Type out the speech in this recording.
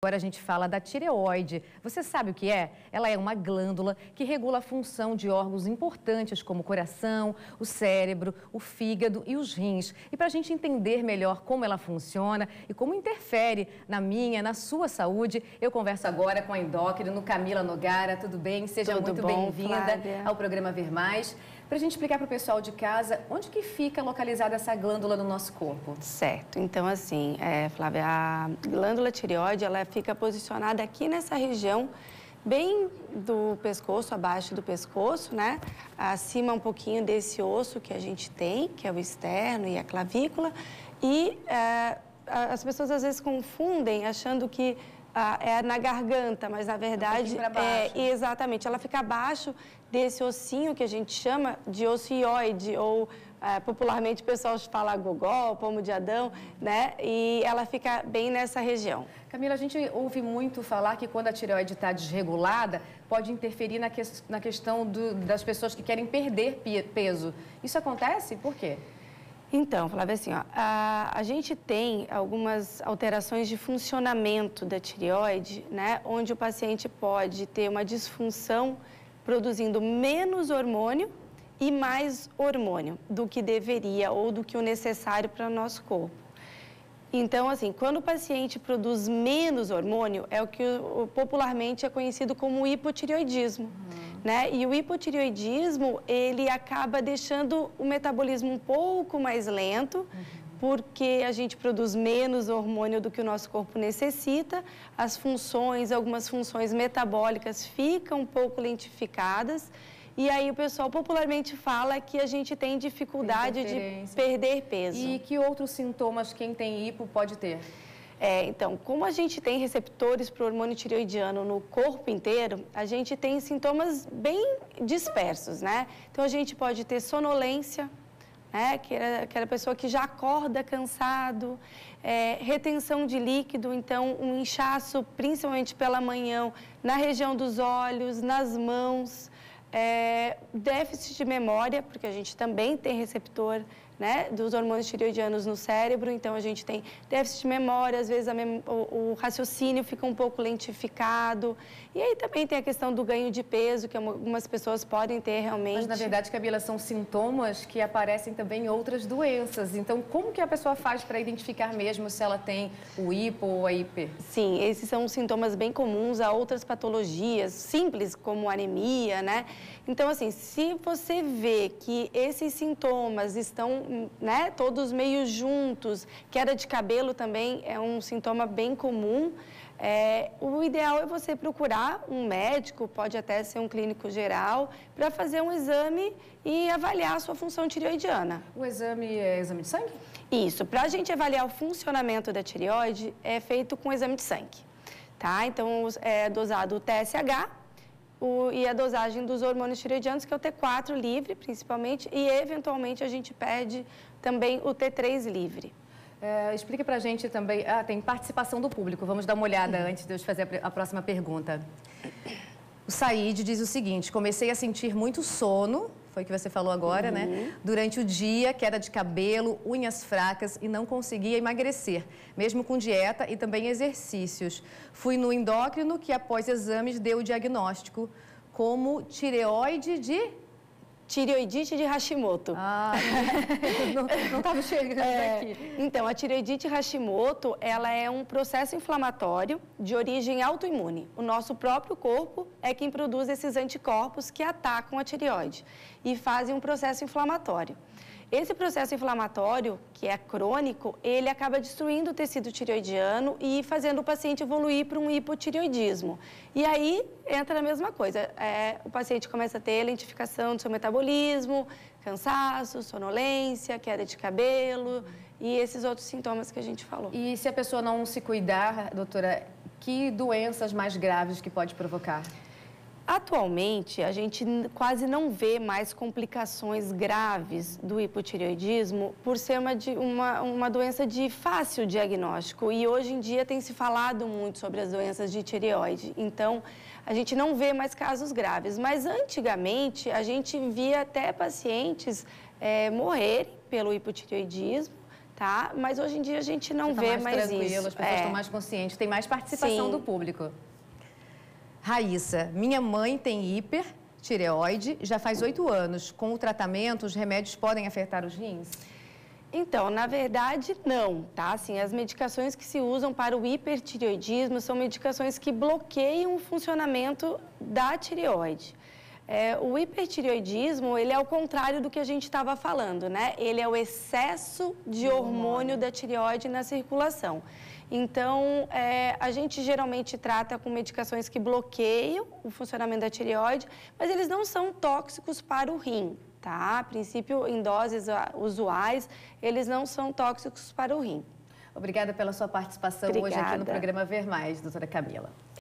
Agora a gente fala da tireoide. Você sabe o que é? Ela é uma glândula que regula a função de órgãos importantes como o coração, o cérebro, o fígado e os rins. E para a gente entender melhor como ela funciona e como interfere na minha, na sua saúde, eu converso agora com a endócrino Camila Nogara. Tudo bem? Seja muito bem-vinda ao programa Ver Mais. Para a gente explicar para o pessoal de casa, onde que fica localizada essa glândula no nosso corpo? Certo. Então, assim, Flávia, a glândula tireoide, ela fica posicionada aqui nessa região, bem do pescoço, abaixo do pescoço, né? Acima um pouquinho desse osso que a gente tem, que é o externo e a clavícula. E as pessoas às vezes confundem achando que é na garganta, mas na verdade exatamente, ela fica abaixo desse ossinho que a gente chama de osso hioide, ou popularmente o pessoal fala gogó, pomo de Adão, né? E ela fica bem nessa região. Camila, a gente ouve muito falar que quando a tireoide está desregulada, pode interferir na questão das pessoas que querem perder peso. Isso acontece? Por quê? Então, Flávia, assim, ó, a gente tem algumas alterações de funcionamento da tireoide, né? Onde o paciente pode ter uma disfunção produzindo menos hormônio e mais hormônio do que deveria ou do que o necessário para o nosso corpo. Então, assim, quando o paciente produz menos hormônio, é o que popularmente é conhecido como hipotireoidismo, né? E o hipotireoidismo, ele acaba deixando o metabolismo um pouco mais lento, porque a gente produz menos hormônio do que o nosso corpo necessita, as funções, algumas funções metabólicas ficam um pouco lentificadas, e aí o pessoal popularmente fala que a gente tem dificuldade de perder peso. E que outros sintomas quem tem hipo pode ter? Então, como a gente tem receptores para o hormônio tireoidiano no corpo inteiro, a gente tem sintomas bem dispersos, né? Então, a gente pode ter sonolência, né? Que é aquela pessoa que já acorda cansado, retenção de líquido, então um inchaço, principalmente pela manhã, na região dos olhos, nas mãos, déficit de memória, porque a gente também tem receptor, né, dos hormônios tireoidianos no cérebro, então a gente tem déficit de memória, às vezes o raciocínio fica um pouco lentificado, e aí também tem a questão do ganho de peso, que algumas pessoas podem ter realmente. Mas, na verdade, Camila, são sintomas que aparecem também em outras doenças, então como que a pessoa faz para identificar mesmo se ela tem o hipo ou a hiper? Sim, esses são sintomas bem comuns a outras patologias, simples, como anemia, né? Então, assim, se você vê que esses sintomas estão, né, todos meio juntos, queda de cabelo também é um sintoma bem comum, o ideal é você procurar um médico, pode até ser um clínico geral, para fazer um exame e avaliar a sua função tireoidiana. O exame é exame de sangue? Isso, para a gente avaliar o funcionamento da tireoide, é feito com exame de sangue, tá? Então, é dosado o TSH, e a dosagem dos hormônios tireoidianos, que é o T4 livre, principalmente, e eventualmente a gente pede também o T3 livre. Explique pra gente também, tem participação do público, vamos dar uma olhada antes de eu te fazer a próxima pergunta. O Said diz o seguinte: comecei a sentir muito sono, foi o que você falou agora, né? Durante o dia, queda de cabelo, unhas fracas e não conseguia emagrecer, mesmo com dieta e também exercícios. Fui no endócrino que, após exames, deu o diagnóstico como tireoidite de Hashimoto. Não estava chegando aqui. Então, a tireoidite Hashimoto, ela é um processo inflamatório de origem autoimune. O nosso próprio corpo é quem produz esses anticorpos que atacam a tireoide e fazem um processo inflamatório. Esse processo inflamatório, que é crônico, ele acaba destruindo o tecido tireoidiano e fazendo o paciente evoluir para um hipotireoidismo. E aí entra a mesma coisa, o paciente começa a ter lentificação do seu metabolismo, cansaço, sonolência, queda de cabelo e esses outros sintomas que a gente falou. E se a pessoa não se cuidar, doutora, que doenças mais graves que pode provocar? Atualmente, a gente quase não vê mais complicações graves do hipotireoidismo por ser uma doença de fácil diagnóstico. E hoje em dia tem se falado muito sobre as doenças de tireoide. Então, a gente não vê mais casos graves. Mas antigamente, a gente via até pacientes morrerem pelo hipotireoidismo, tá? Mas hoje em dia a gente não vê mais tranquilo, isso. As pessoas estão mais conscientes, tem mais participação Sim. do público. Raíssa, minha mãe tem hipertireoide, já faz 8 anos. Com o tratamento, os remédios podem afetar os rins? Então, na verdade, não, tá? Assim, as medicações que se usam para o hipertireoidismo são medicações que bloqueiam o funcionamento da tireoide. O hipertireoidismo, ele é o contrário do que a gente estava falando, né? Ele é o excesso de hormônio da tireoide na circulação. Então, a gente geralmente trata com medicações que bloqueiam o funcionamento da tireoide, mas eles não são tóxicos para o rim, tá? A princípio, em doses usuais, eles não são tóxicos para o rim. Obrigada pela sua participação hoje aqui no programa Ver Mais, doutora Camila.